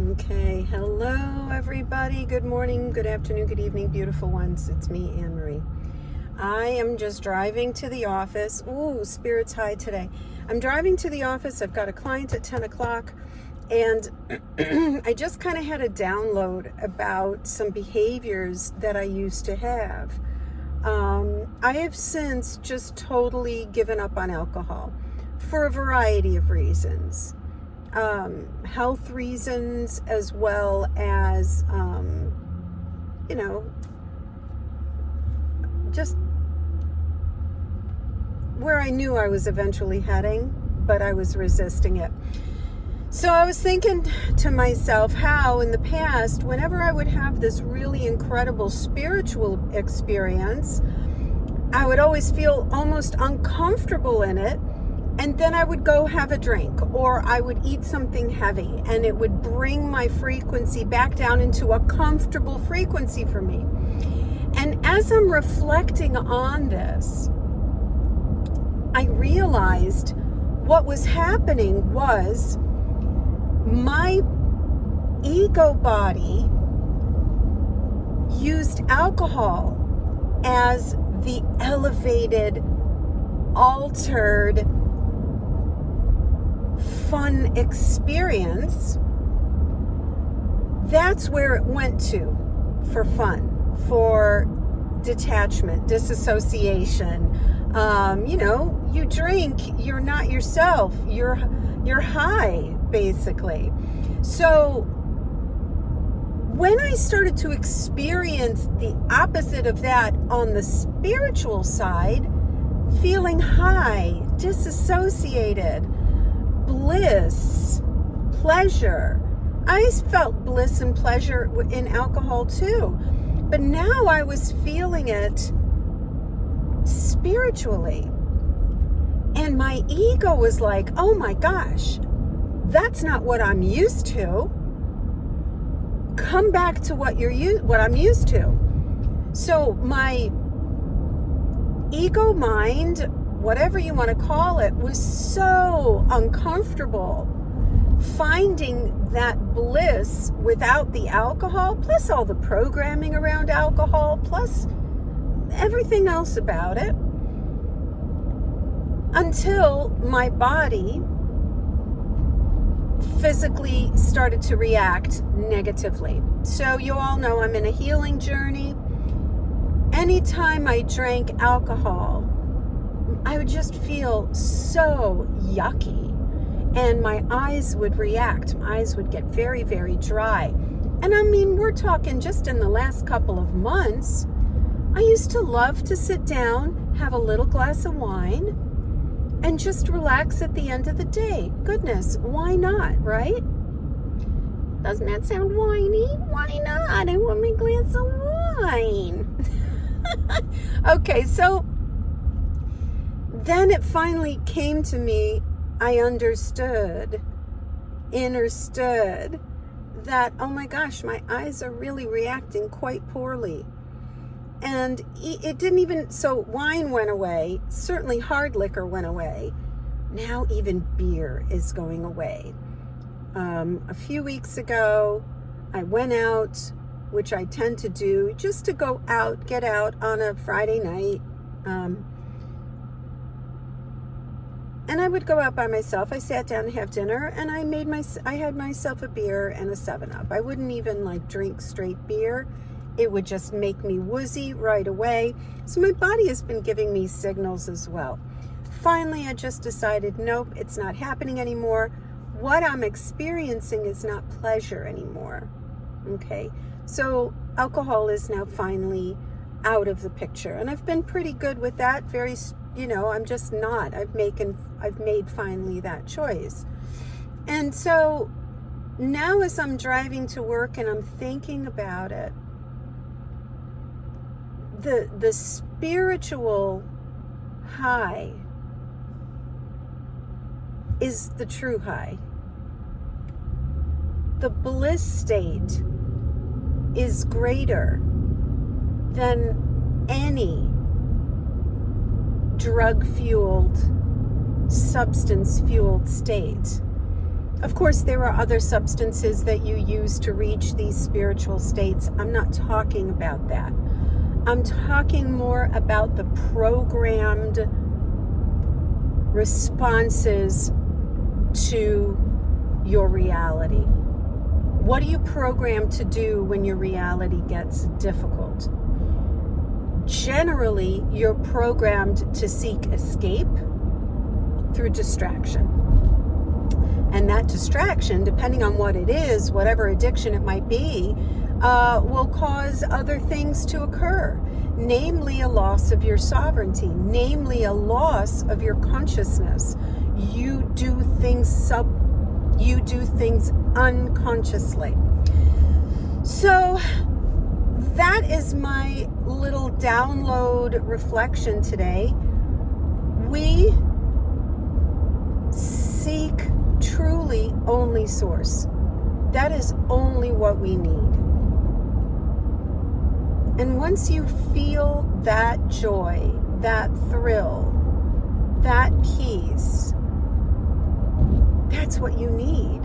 Okay, hello everybody. Good morning, good afternoon, good evening, beautiful ones. It's me, Anne Marie. I am just driving to the office. Ooh, spirits high today. I'm driving to the office. I've got a client at 10 o'clock, and I just kind of had a download about some behaviors that I used to have. I have since just totally given up on alcohol for a variety of reasons. Health reasons, as well as, just where I knew I was eventually heading, but I was resisting it. So I was thinking to myself how in the past, whenever I would have this really incredible spiritual experience, I would always feel almost uncomfortable in it. And then I would go have a drink, or I would eat something heavy, and it would bring my frequency back down into a comfortable frequency for me. And as I'm reflecting on this, I realized what was happening was my ego body used alcohol as the elevated, altered, fun experience. That's where it went to for fun, for detachment, disassociation. You drink, you're not yourself, you're high, basically. So when I started to experience the opposite of that on the spiritual side, feeling high, disassociated, bliss, pleasure. I felt bliss and pleasure in alcohol too, but now I was feeling it spiritually. And my ego was like, oh my gosh, that's not what I'm used to. Come back to what I'm used to. So my ego mind, whatever you want to call it, was so uncomfortable finding that bliss without the alcohol, plus all the programming around alcohol, plus everything else about it, until my body physically started to react negatively. So you all know I'm in a healing journey. Anytime I drank alcohol, I would just feel so yucky, and my eyes would react. My eyes would get very, very dry. And I mean, we're talking just in the last couple of months, I used to love to sit down, have a little glass of wine, and just relax at the end of the day. Goodness, why not, right? Doesn't that sound whiny? Why not? I want my glass of wine. Okay, so then it finally came to me. I understood that, oh my gosh, my eyes are really reacting quite poorly. And it didn't even, so wine went away, certainly hard liquor went away. Now even beer is going away. A few weeks ago, I went out, which I tend to do, just to go out, get out on a Friday night. And I would go out by myself. I sat down and have dinner, and I had myself a beer and a 7-Up. I wouldn't even drink straight beer. It would just make me woozy right away. So my body has been giving me signals as well. Finally, I just decided, nope, it's not happening anymore. What I'm experiencing is not pleasure anymore. Okay, so alcohol is now finally out of the picture, and I've been pretty good with that. I'm just not. I've made finally that choice. And so now as I'm driving to work and I'm thinking about it, the spiritual high is the true high. The bliss state is greater than any drug-fueled, substance-fueled state. Of course, there are other substances that you use to reach these spiritual states. I'm not talking about that. I'm talking more about the programmed responses to your reality. What are you programmed to do when your reality gets difficult? Generally, you're programmed to seek escape through distraction. And that distraction, depending on what it is, whatever addiction it might be, will cause other things to occur, namely a loss of your sovereignty, namely a loss of your consciousness. You do things unconsciously. So that is my little download reflection today. We seek truly only source. That is only what we need. And once you feel that joy, that thrill, that peace, that's what you need.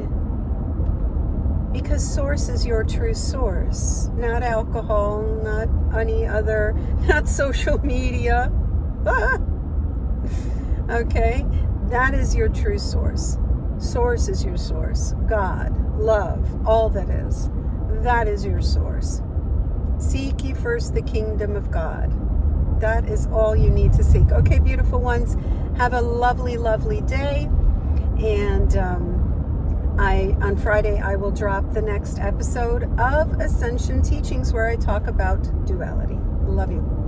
Because source is your true source, not alcohol, not any other, not social media. Okay? That is your true source. Source is your source. God, love, all that is. That is your source. Seek ye first the kingdom of God. That is all you need to seek. Okay, beautiful ones, have a lovely, lovely day. And on Friday, I will drop the next episode of Ascension Teachings where I talk about duality. Love you.